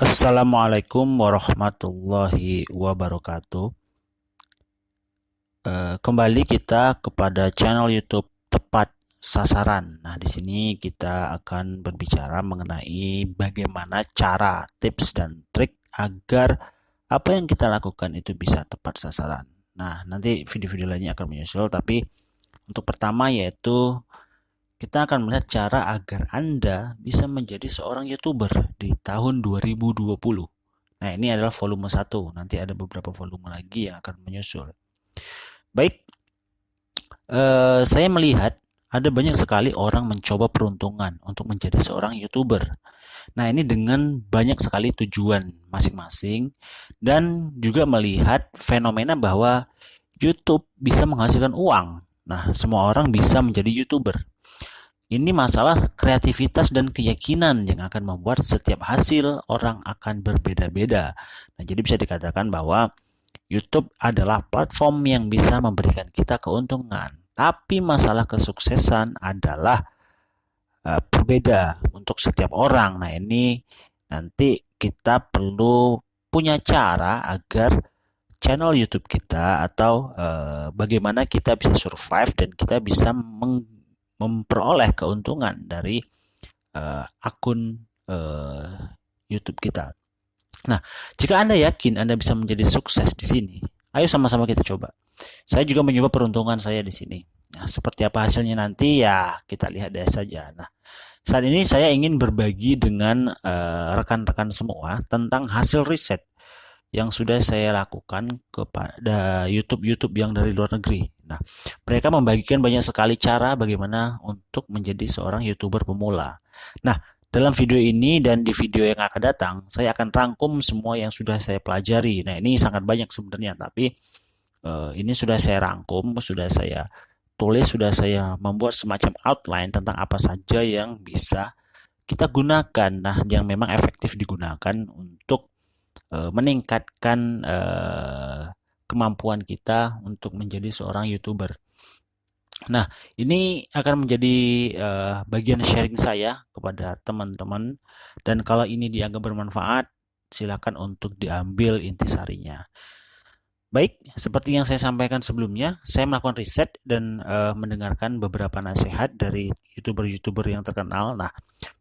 Assalamualaikum warahmatullahi wabarakatuh. Kembali kita kepada channel YouTube Tepat Sasaran. Nah, di sini kita akan berbicara mengenai bagaimana cara, tips, dan trik agar apa yang kita lakukan itu bisa tepat sasaran. Nah, nanti video-video lainnya akan menyusul, tapi untuk pertama yaitu kita akan melihat cara agar Anda bisa menjadi seorang YouTuber di tahun 2020. Nah, ini adalah volume 1. Nanti ada beberapa volume lagi yang akan menyusul. Baik, saya melihat ada banyak sekali orang mencoba peruntungan untuk menjadi seorang YouTuber. Nah, ini dengan banyak sekali tujuan masing-masing dan juga melihat fenomena bahwa YouTube bisa menghasilkan uang. Nah, semua orang bisa menjadi YouTuber. Ini masalah kreativitas dan keyakinan yang akan membuat setiap hasil orang akan berbeda-beda. Nah, jadi bisa dikatakan bahwa YouTube adalah platform yang bisa memberikan kita keuntungan. Tapi masalah kesuksesan adalah berbeda untuk setiap orang. Nah, ini nanti kita perlu punya cara agar channel YouTube kita atau bagaimana kita bisa survive dan kita bisa memperoleh keuntungan dari akun YouTube kita. Nah, jika Anda yakin Anda bisa menjadi sukses di sini, ayo sama-sama kita coba. Saya juga mencoba peruntungan saya di sini. Nah, seperti apa hasilnya nanti ya kita lihat deh saja. Nah, saat ini saya ingin berbagi dengan rekan-rekan semua tentang hasil riset yang sudah saya lakukan kepada YouTube yang dari luar negeri. Nah, mereka membagikan banyak sekali cara bagaimana untuk menjadi seorang YouTuber pemula. Nah, dalam video ini dan di video yang akan datang, saya akan rangkum semua yang sudah saya pelajari. Nah, ini sangat banyak sebenarnya, tapi ini sudah saya rangkum, sudah saya tulis, sudah saya membuat semacam outline tentang apa saja yang bisa kita gunakan. Nah, yang memang efektif digunakan untuk meningkatkan kemampuan kita untuk menjadi seorang YouTuber. Nah, ini akan menjadi bagian sharing saya kepada teman-teman dan kalau ini dianggap bermanfaat, silakan untuk diambil intisarinya. Baik, seperti yang saya sampaikan sebelumnya, saya melakukan riset dan mendengarkan beberapa nasihat dari YouTuber-YouTuber yang terkenal. Nah,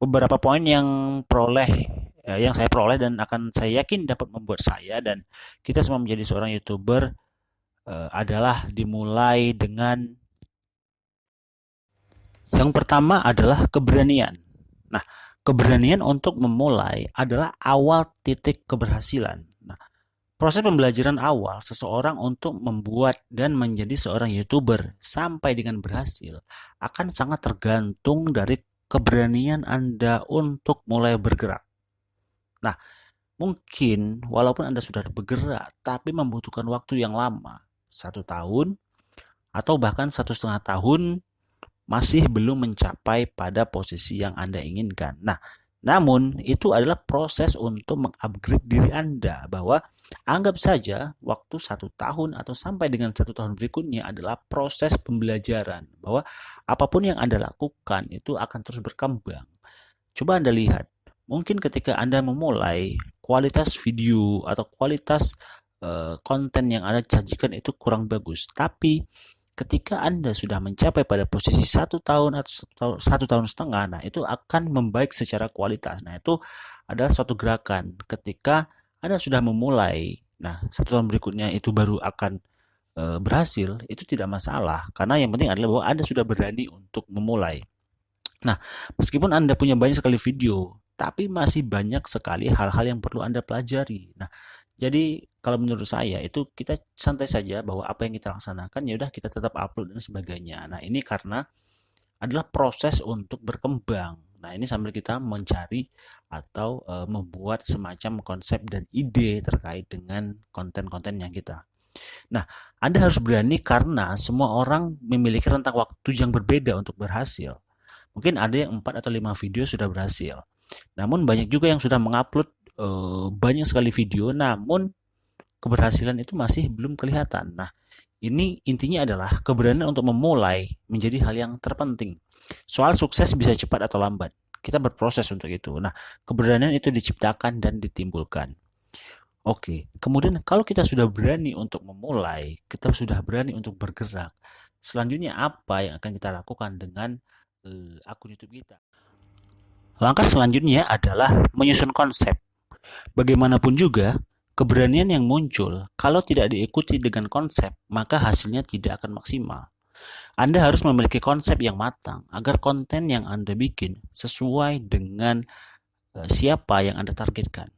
beberapa poin yang saya peroleh dan akan saya yakin dapat membuat saya dan kita semua menjadi seorang YouTuber adalah dimulai dengan yang pertama adalah keberanian. Nah, keberanian untuk memulai adalah awal titik keberhasilan. Nah, proses pembelajaran awal seseorang untuk membuat dan menjadi seorang YouTuber sampai dengan berhasil akan sangat tergantung dari keberanian Anda untuk mulai bergerak. Nah, mungkin walaupun Anda sudah bergerak, tapi membutuhkan waktu yang lama, 1 tahun atau bahkan 1,5 tahun masih belum mencapai pada posisi yang Anda inginkan. Nah, namun itu adalah proses untuk mengupgrade diri Anda bahwa anggap saja waktu 1 tahun atau sampai dengan 1 tahun berikutnya adalah proses pembelajaran bahwa apapun yang Anda lakukan itu akan terus berkembang. Coba Anda lihat, mungkin ketika Anda memulai kualitas video atau kualitas konten yang Anda sajikan itu kurang bagus, tapi ketika Anda sudah mencapai pada posisi 1 tahun atau 1 tahun setengah, nah itu akan membaik secara kualitas. Nah itu adalah suatu gerakan. Ketika Anda sudah memulai, nah 1 tahun berikutnya itu baru akan berhasil, itu tidak masalah. Karena yang penting adalah bahwa Anda sudah berani untuk memulai. Nah, meskipun Anda punya banyak sekali video, tapi masih banyak sekali hal-hal yang perlu Anda pelajari. Nah, jadi kalau menurut saya itu kita santai saja bahwa apa yang kita laksanakan ya udah kita tetap upload dan sebagainya. Nah, ini karena adalah proses untuk berkembang. Nah, ini sambil kita mencari atau membuat semacam konsep dan ide terkait dengan konten-konten yang kita. Nah, Anda harus berani karena semua orang memiliki rentang waktu yang berbeda untuk berhasil. Mungkin ada yang 4 atau 5 video sudah berhasil. Namun banyak juga yang sudah mengupload banyak sekali video namun keberhasilan itu masih belum kelihatan. Nah, ini intinya adalah keberanian untuk memulai menjadi hal yang terpenting. Soal sukses bisa cepat atau lambat. kita berproses untuk itu. Nah, keberanian itu diciptakan dan ditimbulkan. Oke, kemudian kalau kita sudah berani untuk memulai, kita sudah berani untuk bergerak, selanjutnya apa yang akan kita lakukan dengan akun YouTube kita? Langkah selanjutnya adalah menyusun konsep. Bagaimanapun juga, keberanian yang muncul kalau tidak diikuti dengan konsep, maka hasilnya tidak akan maksimal. Anda harus memiliki konsep yang matang agar konten yang Anda bikin sesuai dengan siapa yang Anda targetkan.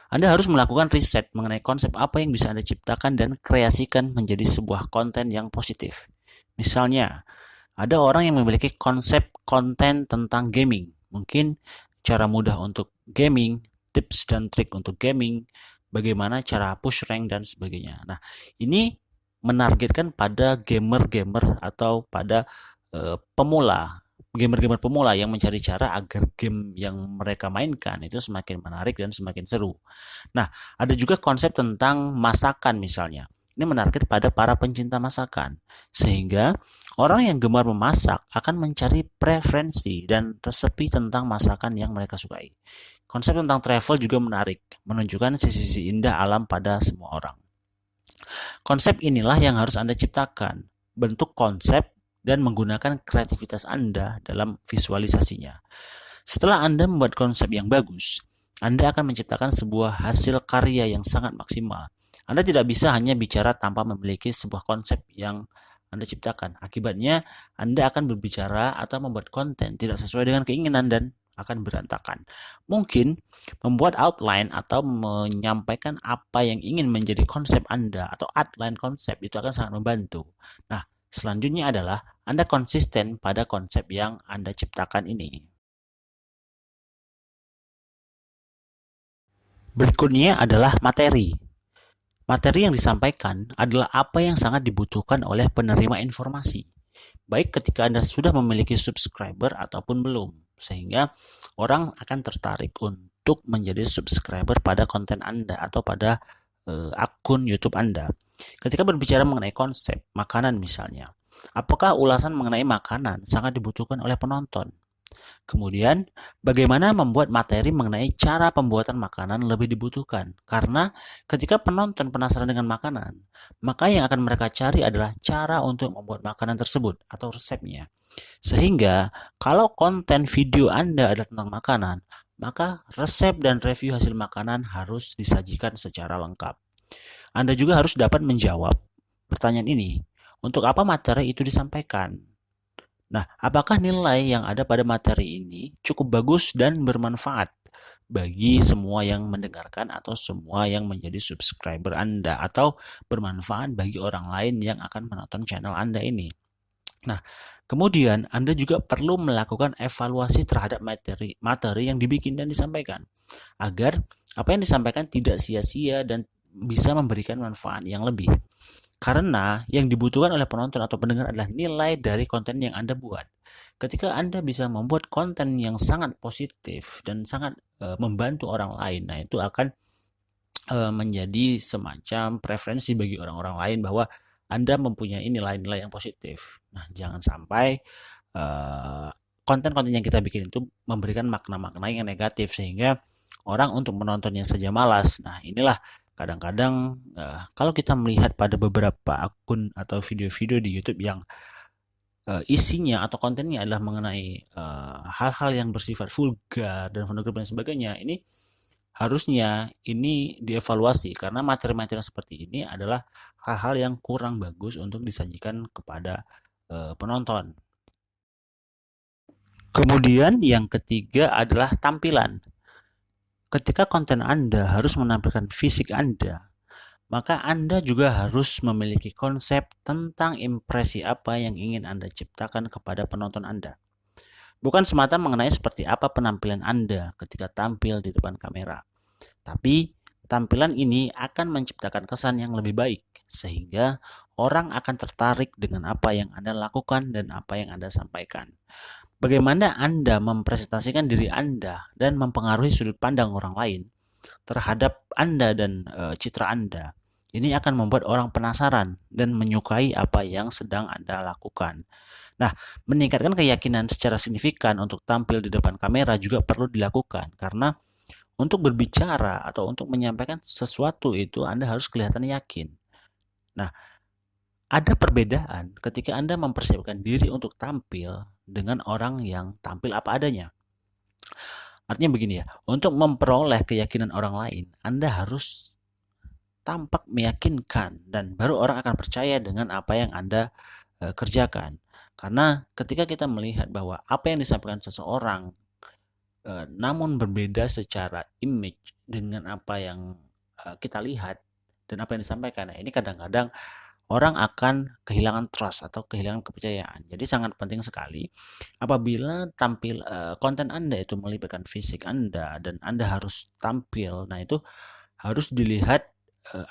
Anda harus melakukan riset mengenai konsep apa yang bisa Anda ciptakan dan kreasikan menjadi sebuah konten yang positif. Misalnya, ada orang yang memiliki konsep konten tentang gaming. Mungkin cara mudah untuk gaming, tips dan trik untuk gaming, bagaimana cara push rank dan sebagainya. Nah, ini menargetkan pada gamer-gamer atau pada pemula, gamer-gamer pemula yang mencari cara agar game yang mereka mainkan itu semakin menarik dan semakin seru. Nah, ada juga konsep tentang masakan misalnya. Ini menarget pada para pencinta masakan. Sehingga orang yang gemar memasak akan mencari preferensi dan resepi tentang masakan yang mereka sukai. Konsep tentang travel juga menarik, menunjukkan sisi-sisi indah alam pada semua orang. Konsep inilah yang harus Anda ciptakan, bentuk konsep dan menggunakan kreativitas Anda dalam visualisasinya. Setelah Anda membuat konsep yang bagus, Anda akan menciptakan sebuah hasil karya yang sangat maksimal. Anda tidak bisa hanya bicara tanpa memiliki sebuah konsep yang Anda ciptakan. Akibatnya, Anda akan berbicara atau membuat konten tidak sesuai dengan keinginan dan akan berantakan. Mungkin membuat outline atau menyampaikan apa yang ingin menjadi konsep Anda atau outline konsep itu akan sangat membantu. Nah, selanjutnya adalah Anda konsisten pada konsep yang Anda ciptakan ini. Berikutnya adalah materi. Materi yang disampaikan adalah apa yang sangat dibutuhkan oleh penerima informasi, baik ketika Anda sudah memiliki subscriber ataupun belum, sehingga orang akan tertarik untuk menjadi subscriber pada konten Anda atau pada akun YouTube Anda. Ketika berbicara mengenai konsep makanan misalnya, apakah ulasan mengenai makanan sangat dibutuhkan oleh penonton? Kemudian, bagaimana membuat materi mengenai cara pembuatan makanan lebih dibutuhkan? Karena ketika penonton penasaran dengan makanan, maka yang akan mereka cari adalah cara untuk membuat makanan tersebut atau resepnya. Sehingga, kalau konten video Anda adalah tentang makanan, maka resep dan review hasil makanan harus disajikan secara lengkap. Anda juga harus dapat menjawab pertanyaan ini. Untuk apa materi itu disampaikan? Nah, apakah nilai yang ada pada materi ini cukup bagus dan bermanfaat bagi semua yang mendengarkan atau semua yang menjadi subscriber Anda atau bermanfaat bagi orang lain yang akan menonton channel Anda ini? Nah, kemudian Anda juga perlu melakukan evaluasi terhadap materi yang dibikin dan disampaikan agar apa yang disampaikan tidak sia-sia dan bisa memberikan manfaat yang lebih. Karena yang dibutuhkan oleh penonton atau pendengar adalah nilai dari konten yang Anda buat. Ketika Anda bisa membuat konten yang sangat positif dan sangat membantu orang lain, nah itu akan menjadi semacam preferensi bagi orang-orang lain bahwa Anda mempunyai nilai-nilai yang positif. Nah, jangan sampai konten-konten yang kita bikin itu memberikan makna-makna yang negatif sehingga orang untuk menontonnya saja malas. Nah, inilah kadang-kadang kalau kita melihat pada beberapa akun atau video-video di YouTube yang isinya atau kontennya adalah mengenai hal-hal yang bersifat vulgar dan pornografi dan sebagainya, ini harusnya ini dievaluasi karena materi-materi seperti ini adalah hal-hal yang kurang bagus untuk disajikan kepada penonton. Kemudian yang ketiga adalah tampilan. Ketika konten Anda harus menampilkan fisik Anda, maka Anda juga harus memiliki konsep tentang impresi apa yang ingin Anda ciptakan kepada penonton Anda. Bukan semata mengenai seperti apa penampilan Anda ketika tampil di depan kamera, tapi tampilan ini akan menciptakan kesan yang lebih baik, sehingga orang akan tertarik dengan apa yang Anda lakukan dan apa yang Anda sampaikan. Bagaimana Anda mempresentasikan diri Anda dan mempengaruhi sudut pandang orang lain terhadap Anda dan citra Anda. Ini akan membuat orang penasaran dan menyukai apa yang sedang Anda lakukan. Nah, meningkatkan keyakinan secara signifikan untuk tampil di depan kamera juga perlu dilakukan karena untuk berbicara atau untuk menyampaikan sesuatu itu Anda harus kelihatan yakin. Nah, ada perbedaan ketika Anda mempersiapkan diri untuk tampil dengan orang yang tampil apa adanya. Artinya begini ya, untuk memperoleh keyakinan orang lain, Anda harus tampak meyakinkan dan baru orang akan percaya dengan apa yang Anda kerjakan. Karena ketika kita melihat bahwa apa yang disampaikan seseorang namun berbeda secara image dengan apa yang kita lihat dan apa yang disampaikan. Nah, ini kadang-kadang orang akan kehilangan trust atau kehilangan kepercayaan. Jadi sangat penting sekali apabila tampil konten Anda itu melibatkan fisik Anda dan Anda harus tampil. Nah, itu harus dilihat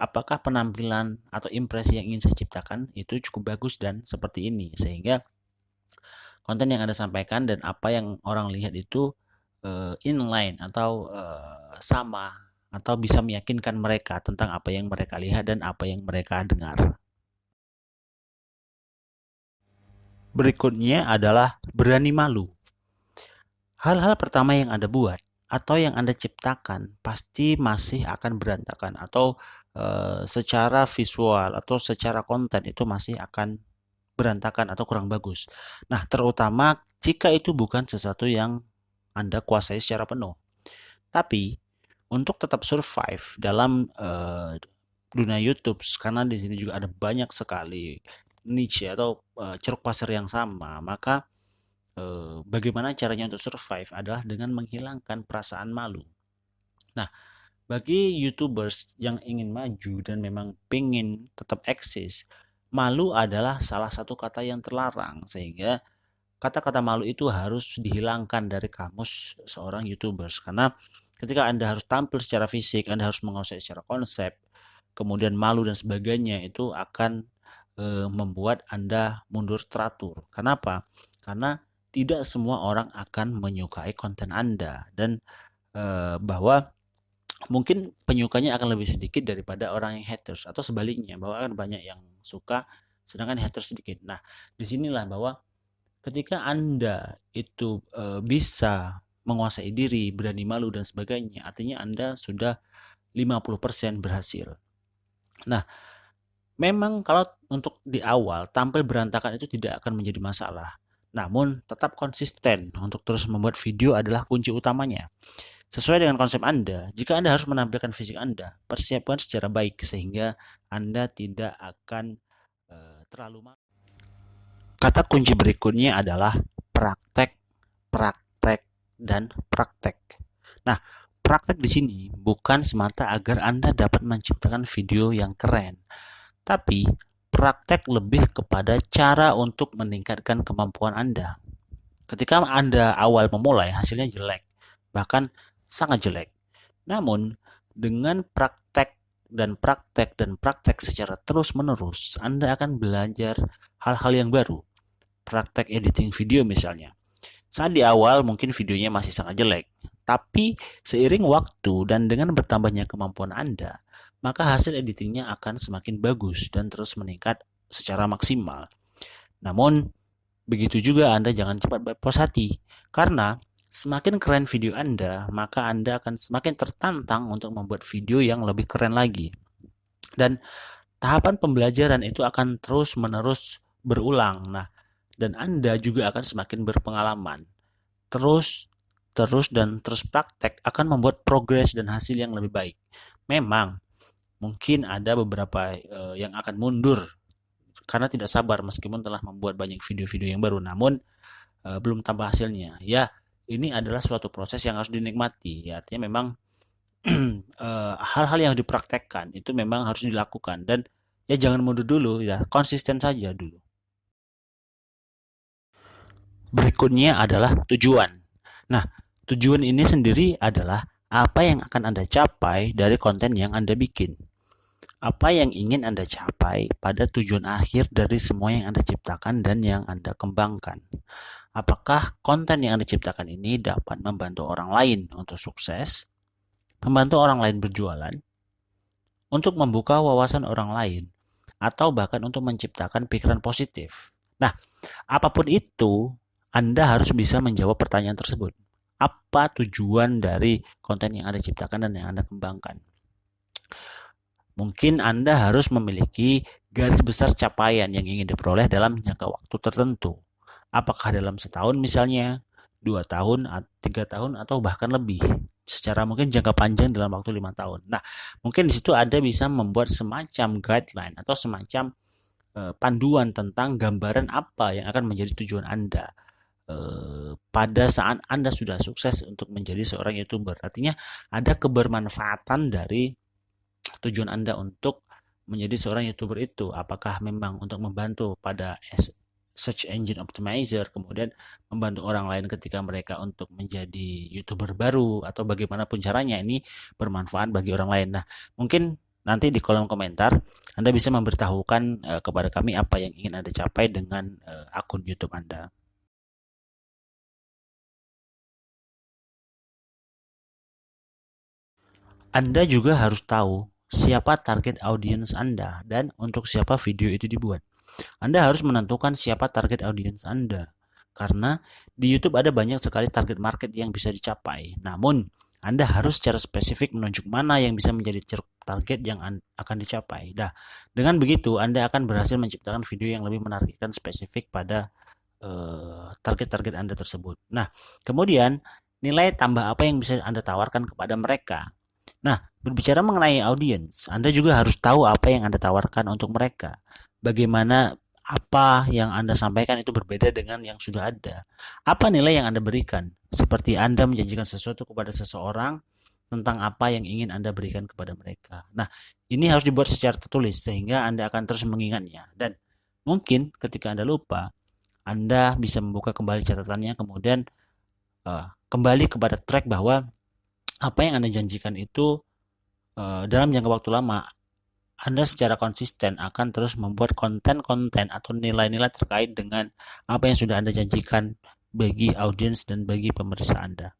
apakah penampilan atau impresi yang ingin saya ciptakan itu cukup bagus dan seperti ini sehingga konten yang Anda sampaikan dan apa yang orang lihat itu inline atau sama atau bisa meyakinkan mereka tentang apa yang mereka lihat dan apa yang mereka dengar. Berikutnya adalah berani malu. Hal-hal pertama yang Anda buat atau yang Anda ciptakan pasti masih akan berantakan atau secara visual atau secara konten itu masih akan berantakan atau kurang bagus. Nah, terutama jika itu bukan sesuatu yang Anda kuasai secara penuh. Tapi untuk tetap survive dalam dunia YouTube, karena di sini juga ada banyak sekali niche atau ceruk pasar yang sama, maka bagaimana caranya untuk survive adalah dengan menghilangkan perasaan malu. Nah, bagi YouTubers yang ingin maju dan memang pengen tetap eksis, malu adalah salah satu kata yang terlarang sehingga kata-kata malu itu harus dihilangkan dari kamus seorang YouTubers karena ketika Anda harus tampil secara fisik, Anda harus menguasai secara konsep, kemudian malu dan sebagainya itu akan membuat Anda mundur teratur. Kenapa? Karena tidak semua orang akan menyukai konten Anda dan bahwa mungkin penyukanya akan lebih sedikit daripada orang yang haters atau sebaliknya bahwa akan banyak yang suka sedangkan haters sedikit. Nah, disinilah bahwa ketika Anda itu bisa menguasai diri, berani malu dan sebagainya, artinya Anda sudah 50% berhasil. Nah, memang kalau untuk di awal tampil berantakan itu tidak akan menjadi masalah. Namun tetap konsisten untuk terus membuat video adalah kunci utamanya. Sesuai dengan konsep Anda, jika Anda harus menampilkan fisik Anda, persiapkan secara baik sehingga Anda tidak akan terlalu malu. Kata kunci berikutnya adalah praktek, praktek, dan praktek. Nah, praktek di sini bukan semata agar Anda dapat menciptakan video yang keren, tapi praktek lebih kepada cara untuk meningkatkan kemampuan Anda. Ketika Anda awal memulai, hasilnya jelek, bahkan sangat jelek. Namun, dengan praktek dan praktek dan praktek secara terus-menerus, Anda akan belajar hal-hal yang baru. Praktek editing video misalnya. Saat di awal mungkin videonya masih sangat jelek, tapi seiring waktu dan dengan bertambahnya kemampuan Anda, maka hasil editingnya akan semakin bagus dan terus meningkat secara maksimal. Namun, begitu juga Anda jangan cepat berpuas hati, karena semakin keren video Anda, maka Anda akan semakin tertantang untuk membuat video yang lebih keren lagi. Dan tahapan pembelajaran itu akan terus-menerus berulang. Nah, dan Anda juga akan semakin berpengalaman. Terus praktek akan membuat progres dan hasil yang lebih baik. Memang mungkin ada beberapa yang akan mundur karena tidak sabar meskipun telah membuat banyak video-video yang baru, namun belum tambah hasilnya. Ya, ini adalah suatu proses yang harus dinikmati. Ya, artinya memang hal-hal yang dipraktekkan itu memang harus dilakukan dan ya jangan mundur dulu, ya konsisten saja dulu. Berikutnya adalah tujuan. Nah, tujuan ini sendiri adalah apa yang akan Anda capai dari konten yang Anda bikin. Apa yang ingin Anda capai pada tujuan akhir dari semua yang Anda ciptakan dan yang Anda kembangkan. Apakah konten yang Anda ciptakan ini dapat membantu orang lain untuk sukses, membantu orang lain berjualan, untuk membuka wawasan orang lain, atau bahkan untuk menciptakan pikiran positif. Nah, apapun itu, Anda harus bisa menjawab pertanyaan tersebut. Apa tujuan dari konten yang Anda ciptakan dan yang Anda kembangkan? Mungkin Anda harus memiliki garis besar capaian yang ingin diperoleh dalam jangka waktu tertentu. Apakah dalam setahun misalnya, 2 tahun, 3 tahun, atau bahkan lebih. Secara mungkin jangka panjang dalam waktu 5 tahun. Nah, mungkin di situ Anda bisa membuat semacam guideline atau semacam panduan tentang gambaran apa yang akan menjadi tujuan Anda pada saat Anda sudah sukses untuk menjadi seorang YouTuber. Artinya ada kebermanfaatan dari tujuan Anda untuk menjadi seorang YouTuber itu. Apakah memang untuk membantu pada search engine optimizer, kemudian membantu orang lain ketika mereka untuk menjadi YouTuber baru, atau bagaimanapun caranya ini bermanfaat bagi orang lain. Nah, mungkin nanti di kolom komentar Anda bisa memberitahukan kepada kami apa yang ingin Anda capai dengan akun YouTube Anda. Anda juga harus tahu siapa target audiens Anda dan untuk siapa video itu dibuat. Anda harus menentukan siapa target audiens Anda. Karena di YouTube ada banyak sekali target market yang bisa dicapai. Namun, Anda harus secara spesifik menunjuk mana yang bisa menjadi target yang akan dicapai. Nah, dengan begitu Anda akan berhasil menciptakan video yang lebih menarik dan spesifik pada target-target Anda tersebut. Nah, kemudian nilai tambah apa yang bisa Anda tawarkan kepada mereka. Nah, berbicara mengenai audiens, Anda juga harus tahu apa yang Anda tawarkan untuk mereka. Bagaimana apa yang Anda sampaikan itu berbeda dengan yang sudah ada. Apa nilai yang Anda berikan? Seperti Anda menjanjikan sesuatu kepada seseorang tentang apa yang ingin Anda berikan kepada mereka. Nah, ini harus dibuat secara tertulis sehingga Anda akan terus mengingatnya. Dan mungkin ketika Anda lupa, Anda bisa membuka kembali catatannya, kemudian kembali kepada track bahwa apa yang Anda janjikan itu dalam jangka waktu lama. Anda secara konsisten akan terus membuat konten-konten atau nilai-nilai terkait dengan apa yang sudah Anda janjikan bagi audiens dan bagi pemirsa Anda.